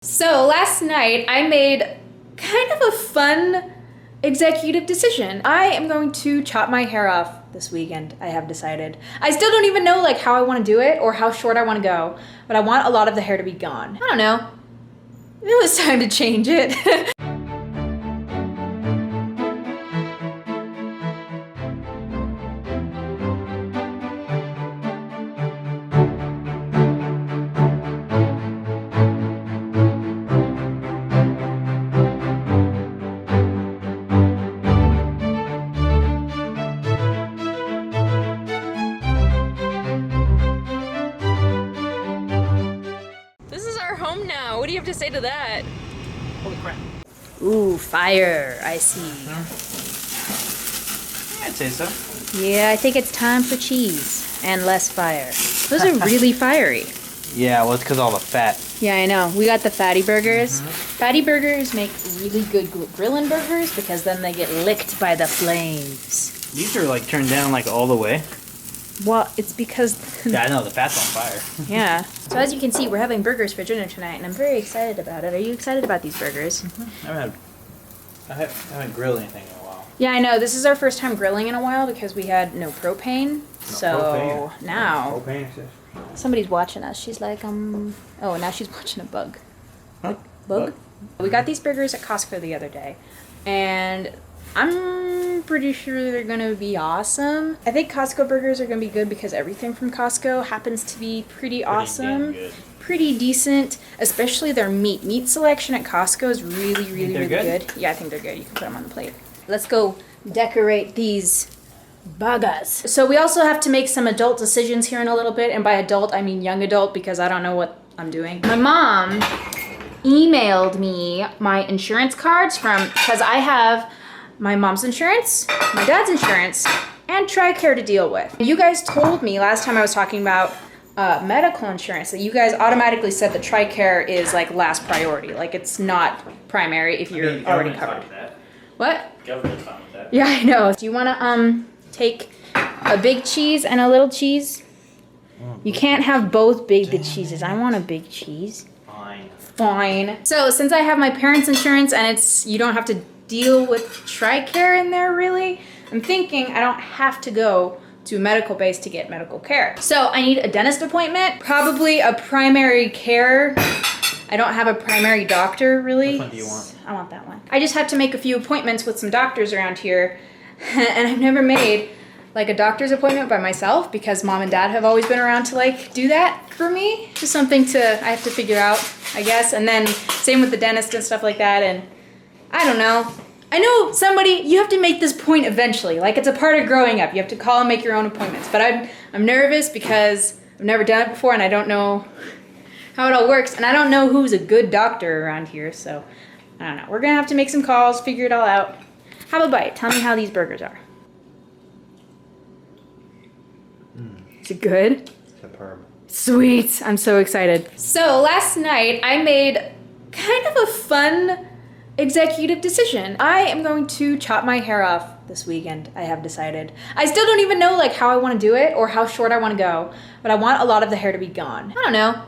So last night I made kind of a fun executive decision. I am going to chop my hair off this weekend, I have decided. I still don't even know like how I want to do it or how short I want to go, but I want a lot of the hair to be gone. I don't know. It was time to change it. Home now. What do you have to say to that? Holy crap. Ooh, fire. I see. I'd say so. Yeah, I think it's time for cheese and less fire. Those are really fiery. Yeah, well, it's because all the fat. Yeah, I know. We got the fatty burgers. Fatty burgers make really good grilling burgers because then they get licked by the flames. These are like turned down like all the way. Well, it's because... Yeah, I know, the fat's on fire. Yeah. So as you can see, we're having burgers for dinner tonight, and I'm very excited about it. Are you excited about these burgers? I haven't grilled anything in a while. Yeah, I know. This is our first time grilling in a while because we had no propane. So now... Propane. Somebody's watching us. She's like, oh, now she's watching a bug. Huh? Bug? We got these burgers at Costco the other day, and I'm pretty sure they're gonna be awesome. I think Costco burgers are gonna be good because everything from Costco happens to be pretty awesome. Pretty decent, especially their meat. Meat selection at Costco is really good. Yeah, I think they're good. You can put them on the plate. Let's go decorate these burgers. So we also have to make some adult decisions here in a little bit, and by adult I mean young adult because I don't know what I'm doing. My mom emailed me my insurance cards because I have my mom's insurance, my dad's insurance, and TRICARE to deal with. You guys told me last time I was talking about medical insurance that you guys automatically said that TRICARE is like last priority. Like it's not primary if you're already covered. What? Government's fine with that. Yeah, I know. Do you want to take a big cheese and a little cheese? You can't have both big cheeses. I want a big cheese. Fine. So since I have my parents' insurance and you don't have to deal with TRICARE in there really, I'm thinking I don't have to go to a medical base to get medical care. So I need a dentist appointment, probably a primary care. I don't have a primary doctor really. Which one do you want? I want that one. I just have to make a few appointments with some doctors around here and I've never made like a doctor's appointment by myself because mom and dad have always been around to like do that for me. Just something I have to figure out, I guess. And then same with the dentist and stuff like that. And I don't know. I know you have to make this point eventually. Like it's a part of growing up. You have to call and make your own appointments. But I'm nervous because I've never done it before and I don't know how it all works. And I don't know who's a good doctor around here. So I don't know. We're gonna have to make some calls, figure it all out. Have a bite. Tell me how these burgers are. Is it good? Superb. Sweet. I'm so excited. So last night I made kind of a fun executive decision. I am going to chop my hair off this weekend, I have decided. I still don't even know like how I want to do it or how short I want to go, but I want a lot of the hair to be gone. I don't know.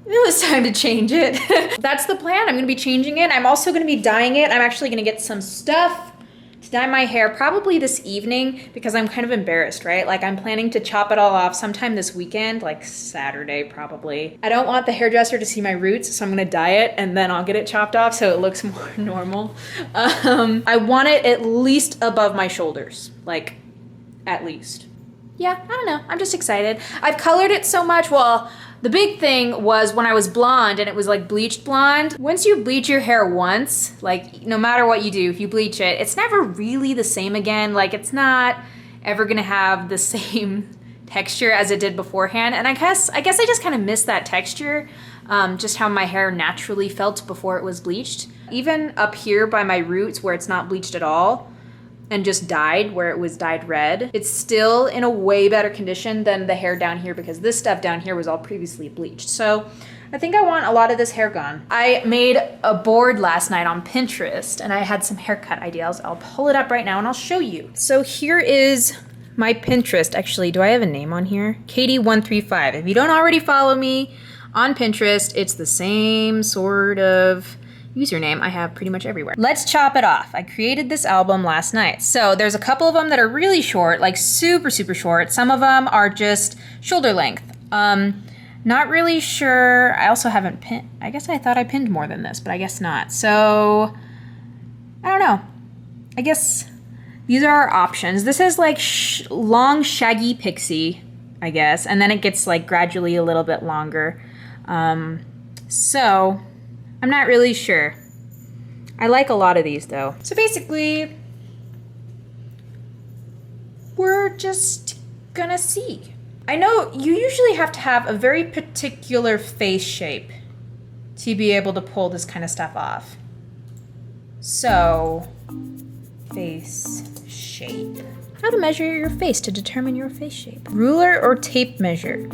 It was time to change it. That's the plan. I'm going to be changing it. I'm also going to be dyeing it. I'm actually going to get some stuff to dye my hair probably this evening because I'm kind of embarrassed, right? Like I'm planning to chop it all off sometime this weekend, like Saturday probably. I don't want the hairdresser to see my roots, so I'm gonna dye it and then I'll get it chopped off so it looks more normal. I want it at least above my shoulders, like at least. Yeah, I don't know, I'm just excited. I've colored it so much. Well, the big thing was when I was blonde and it was like bleached blonde. Once you bleach your hair once, like no matter what you do, if you bleach it, it's never really the same again. Like it's not ever gonna have the same texture as it did beforehand. And I guess I just kind of miss that texture, just how my hair naturally felt before it was bleached. Even up here by my roots where it's not bleached at all, and just dyed where it was dyed red, it's still in a way better condition than the hair down here because this stuff down here was all previously bleached. So I think I want a lot of this hair gone. I made a board last night on Pinterest and I had some haircut ideas. I'll pull it up right now and I'll show you. So here is my Pinterest. Actually, do I have a name on here? Caty135. If you don't already follow me On Pinterest, it's the same sort of username I have pretty much everywhere. Let's chop it off. I created this album last night. So there's a couple of them that are really short, like super, super short. Some of them are just shoulder length. Not really sure. I also haven't pinned. I guess I thought I pinned more than this, but I guess not. So I don't know. I guess these are our options. This is like long, shaggy pixie, I guess. And then it gets like gradually a little bit longer. So I'm not really sure. I like a lot of these though. So basically, we're just gonna see. I know you usually have to have a very particular face shape to be able to pull this kind of stuff off. So, face shape. How to measure your face to determine your face shape. Ruler or tape measure?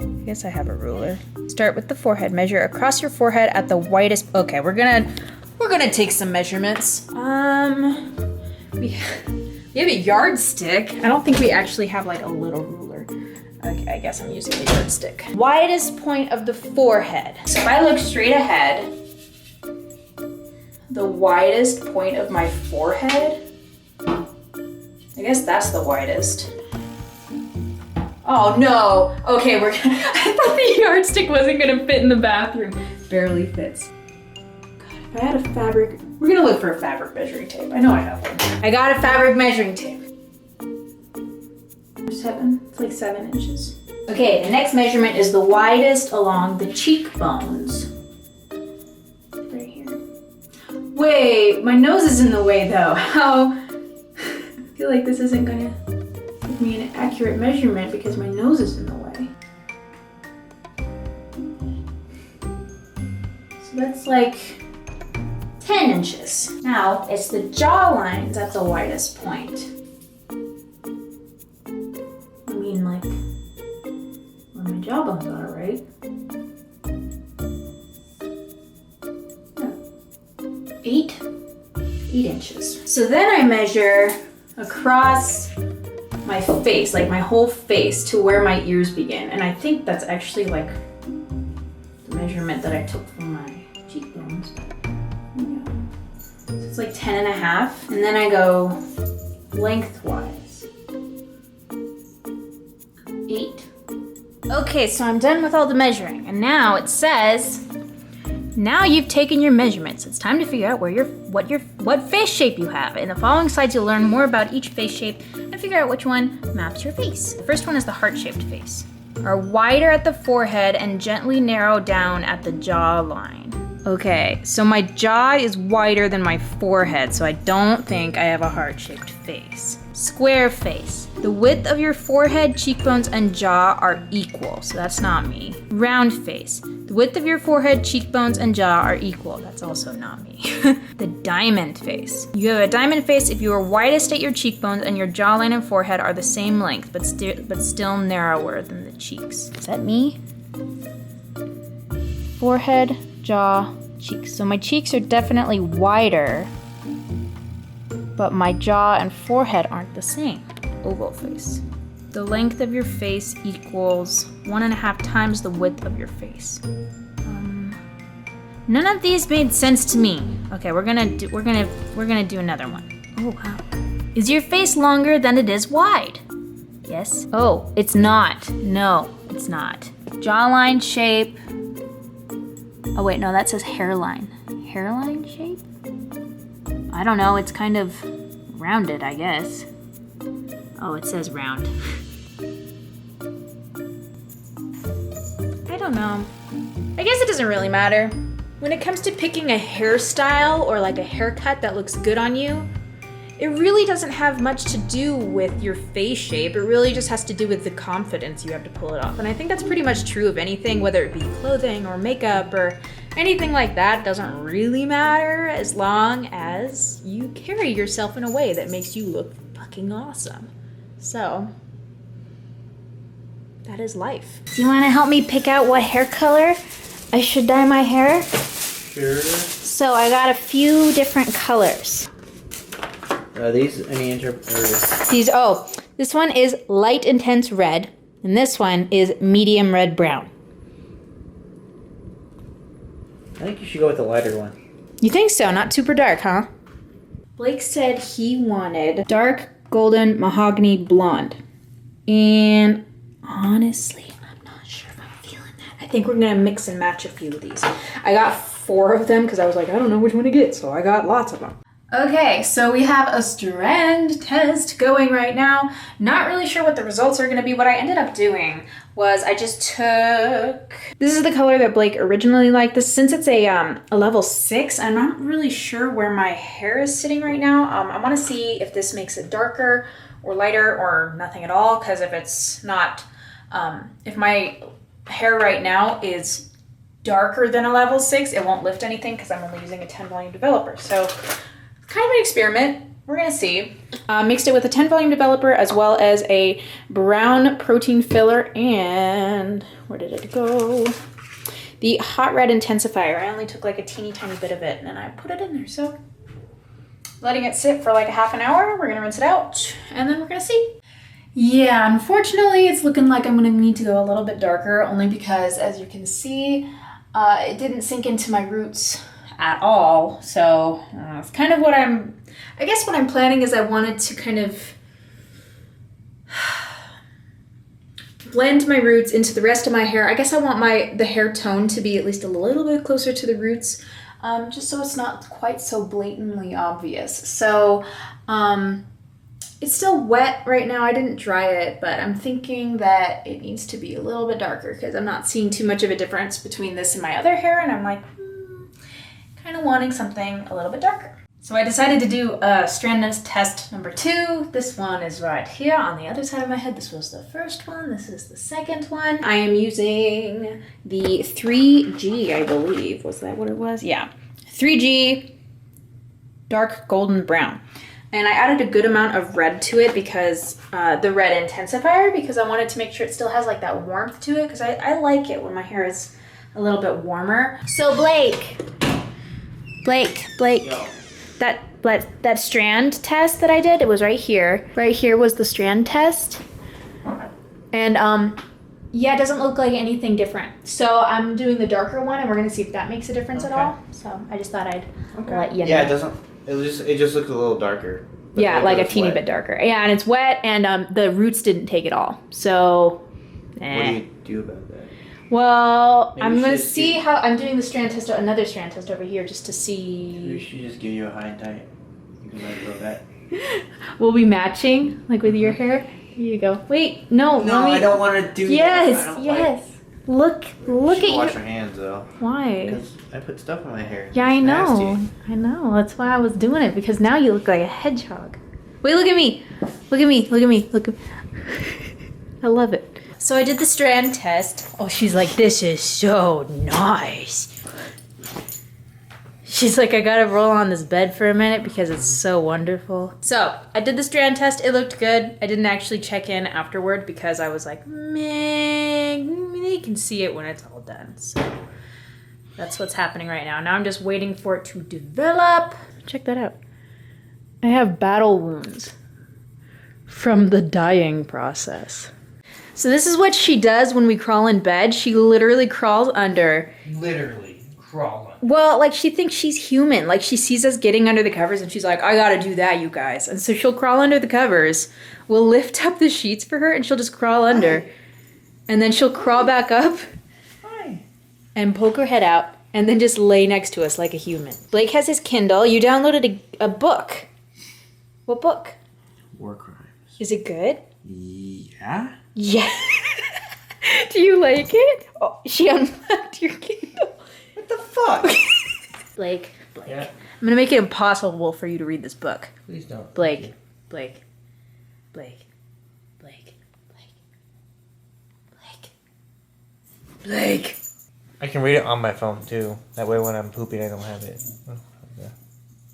I guess I have a ruler. Start with the forehead. Measure across your forehead at the widest. Okay, we're gonna take some measurements. We have a yardstick. I don't think we actually have like a little ruler. Okay, I guess I'm using the yardstick. Widest point of the forehead. So if I look straight ahead, the widest point of my forehead, I guess that's the widest. Oh no, okay, I thought the yardstick wasn't gonna fit in the bathroom. Barely fits. God, if I had a fabric, we're gonna look for a fabric measuring tape. I know I have one. I got a fabric measuring tape. 7, it's like 7 inches. Okay, the next measurement is the widest along the cheekbones. Right here. Wait, my nose is in the way though. How? I feel like this isn't gonna give me an accurate measurement because my nose is in the way. So that's like 10 inches. Now, it's the jawlines at the widest point. Like where my jawbones are, right? Yeah. 8 inches. So then I measure across my face, like my whole face to where my ears begin. And I think that's actually like the measurement that I took from my cheekbones. Yeah. So it's like 10.5. And then I go lengthwise. 8. Okay, so I'm done with all the measuring, and now it says, now you've taken your measurements. It's time to figure out what face shape you have. In the following slides, you'll learn more about each face shape and figure out which one maps your face. The first one is the heart-shaped face. Are wider at the forehead and gently narrow down at the jawline. Okay, so my jaw is wider than my forehead, so I don't think I have a heart-shaped face. Square face. The width of your forehead, cheekbones, and jaw are equal, so that's not me. Round face. The width of your forehead, cheekbones, and jaw are equal. That's also not me. The diamond face. You have a diamond face if you are widest at your cheekbones and your jawline and forehead are the same length, but still narrower than the cheeks. Is that me? Forehead, jaw, cheeks. So my cheeks are definitely wider, but my jaw and forehead aren't the same. Oval face. The length of your face equals 1.5 times the width of your face. None of these made sense to me. Okay, we're gonna do another one. Oh wow. Is your face longer than it is wide? Yes. Oh, it's not. No, it's not. Jawline shape. Oh wait, no, that says hairline. Hairline shape? I don't know, it's kind of rounded, I guess. Oh, it says round. I don't know. I guess it doesn't really matter. When it comes to picking a hairstyle or like a haircut that looks good on you, it really doesn't have much to do with your face shape. It really just has to do with the confidence you have to pull it off. And I think that's pretty much true of anything, whether it be clothing or makeup or anything like that. It doesn't really matter as long as you carry yourself in a way that makes you look fucking awesome. So, that is life. Do you want to help me pick out what hair color I should dye my hair? Sure. So I got a few different colors. Are these any This one is light intense red, and this one is medium red brown. think you should go with the lighter one. You think so? Not super dark, huh? Blake said he wanted dark golden mahogany blonde. And honestly, I'm not sure if I'm feeling that. I think we're gonna mix and match a few of these. I got 4 of them because I was like, I don't know which one to get, so I got lots of them. Okay, so we have a strand test going right now. Not really sure what the results are gonna be. What I ended up doing was I just took, this is the color that Blake originally liked. This, since it's a level 6, I'm not really sure where my hair is sitting right now. I wanna see if this makes it darker or lighter or nothing at all, because if it's not, if my hair right now is darker than a level 6, it won't lift anything because I'm only using a 10 volume developer. So kind of an experiment. We're gonna see. Mixed it with a 10 volume developer as well as a brown protein filler and where did it go? The hot red intensifier. I only took like a teeny tiny bit of it and then I put it in there. So letting it sit for like a half an hour. We're gonna rinse it out and then we're gonna see. Yeah, unfortunately it's looking like I'm gonna need to go a little bit darker only because as you can see, it didn't sink into my roots at all. So it's kind of what I guess what I'm planning is I wanted to kind of blend my roots into the rest of my hair. I guess I want the hair tone to be at least a little bit closer to the roots, just so it's not quite so blatantly obvious. So it's still wet right now. I didn't dry it, but I'm thinking that it needs to be a little bit darker because I'm not seeing too much of a difference between this and my other hair, and I'm like, kind of wanting something a little bit darker. So I decided to do a strand test number 2. This one is right here on the other side of my head. This was the first one. This is the second one. I am using the 3G, I believe. Was that what it was? Yeah. 3G dark golden brown. And I added a good amount of red to it because the red intensifier, because I wanted to make sure it still has like that warmth to it because I like it when my hair is a little bit warmer. So Blake, Yo. that strand test that I did, it was right here. Right here was the strand test. And yeah, it doesn't look like anything different. So I'm doing the darker one and we're gonna see if that makes a difference at all. So I just thought I'd let you know. Yeah, it just looks a little darker. Yeah, like a teeny bit darker. Yeah, and it's wet and the roots didn't take it all. So What do you do about that? well, Maybe I'm you gonna should see how I'm doing the strand test, another strand test over here just to see. We should just give you a high and tight. You can let it go back. We'll be matching, like with your hair. Here you go. Wait, no. No, I don't want to do that. Yes, yes. Look at you. Wash your hands though. Why? Because I put stuff in my hair. Yeah, I It's know. nasty. I know. That's why I was doing it because now you look like a hedgehog. Wait, look at me. Look at me. Look at me. Look at me. I love it. So I did the strand test. Oh, she's like, this is so nice. She's like, I gotta roll on this bed for a minute because it's so wonderful. So I did the strand test. It looked good. I didn't actually check in afterward because I was like, man, they can see it when it's all done. So that's what's happening right now. Now I'm just waiting for it to develop. Check that out. I have battle wounds from the dyeing process. So this is what she does when we crawl in bed. She literally crawls under. Literally crawling. Well, like she thinks she's human. Like she sees us getting under the covers and she's like, I gotta do that, you guys. And so she'll crawl under the covers. We'll lift up the sheets for her and she'll just crawl under. Hi. And then she'll crawl back up. Hi. And poke her head out and then just lay next to us like a human. Blake has his Kindle. You downloaded a book. What book? War Crimes. Is it good? Yeah. Yeah. Do you like it? Oh, she unplugged your Kindle. What the fuck? Blake. Yeah. I'm gonna make it impossible for you to read this book. Please don't. Blake. I can read it on my phone too. That way when I'm pooping I don't have it. Oh, yeah.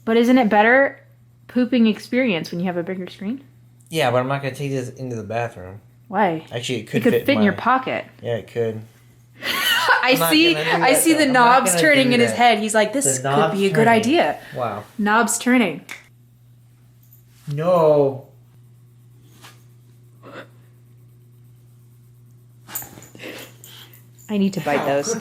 But isn't it better pooping experience when you have a bigger screen? Yeah, but I'm not gonna take this into the bathroom. Why? Actually, it could fit in your pocket. Yeah, it could. I see the knobs turning in his head. He's like, this could be a good idea. Wow. Knobs turning. No. I need to bite those.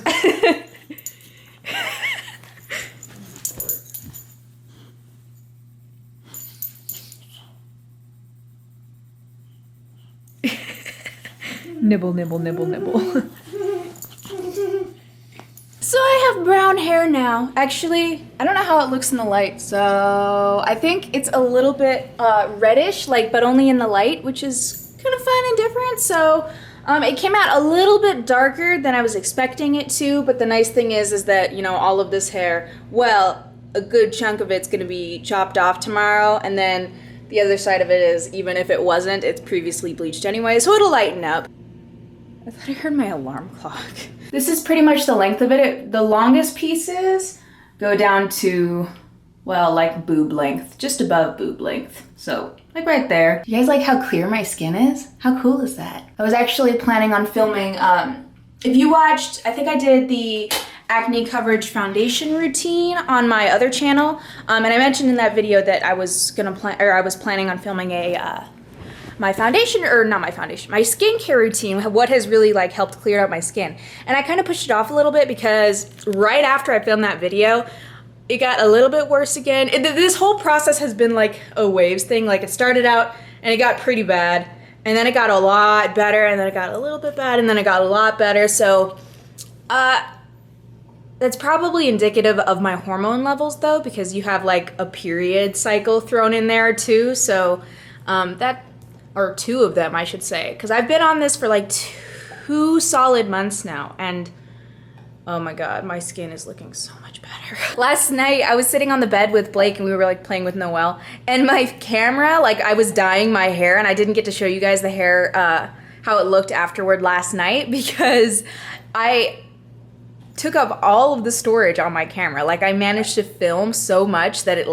Nibble, nibble, nibble, nibble. So I have brown hair now. Actually, I don't know how it looks in the light, so I think it's a little bit reddish, but only in the light, which is kind of fun and different. So it came out a little bit darker than I was expecting it to, but the nice thing is that, all of this hair, well, a good chunk of it's gonna be chopped off tomorrow, and then the other side of it is, even if it wasn't, it's previously bleached anyway, so it'll lighten up. I thought I heard my alarm clock. This is pretty much the length of it. The longest pieces go down to, well, boob length, just above boob length. So, right there. You guys like how clear my skin is? How cool is that? I was actually planning on filming, if you watched, I think I did the acne coverage foundation routine on my other channel. And I mentioned in that video that I was planning on filming my skincare routine, what has really helped clear out my skin. And I kind of pushed it off a little bit because right after I filmed that video, it got a little bit worse again. This whole process has been a waves thing. It started out and it got pretty bad, and then it got a lot better, and then it got a little bit bad, and then it got a lot better. So that's probably indicative of my hormone levels though, because you have a period cycle thrown in there too. So or two of them, I should say, because I've been on this for 2 solid months now, and oh my god, my skin is looking so much better. Last night, I was sitting on the bed with Blake, and we were playing with Noelle, and my camera, I was dyeing my hair, and I didn't get to show you guys the hair, how it looked afterward last night, because I took up all of the storage on my camera. I managed to film so much that it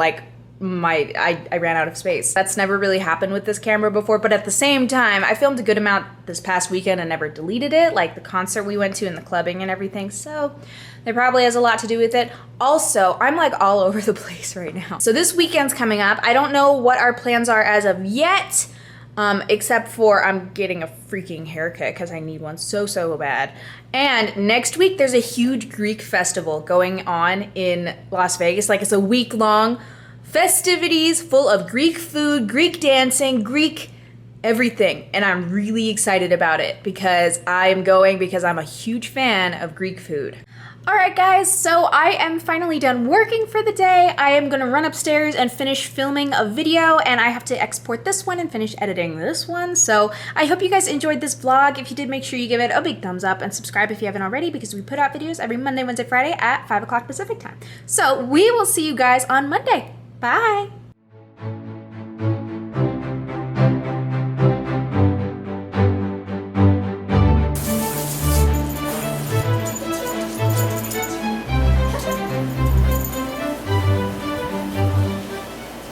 I ran out of space. That's never really happened with this camera before, but at the same time, I filmed a good amount this past weekend and never deleted it, the concert we went to and the clubbing and everything, so that probably has a lot to do with it. Also, I'm all over the place right now. So this weekend's coming up. I don't know what our plans are as of yet, except for I'm getting a freaking haircut because I need one so bad. And next week, there's a huge Greek festival going on in Las Vegas. It's a week-long festivities full of Greek food, Greek dancing, Greek everything. And I'm really excited about it because I'm going because I'm a huge fan of Greek food. All right, guys, so I am finally done working for the day. I am gonna run upstairs and finish filming a video, and I have to export this one and finish editing this one. So I hope you guys enjoyed this vlog. If you did, make sure you give it a big thumbs up and subscribe if you haven't already, because we put out videos every Monday, Wednesday, Friday at 5 o'clock Pacific time. So we will see you guys on Monday. Bye.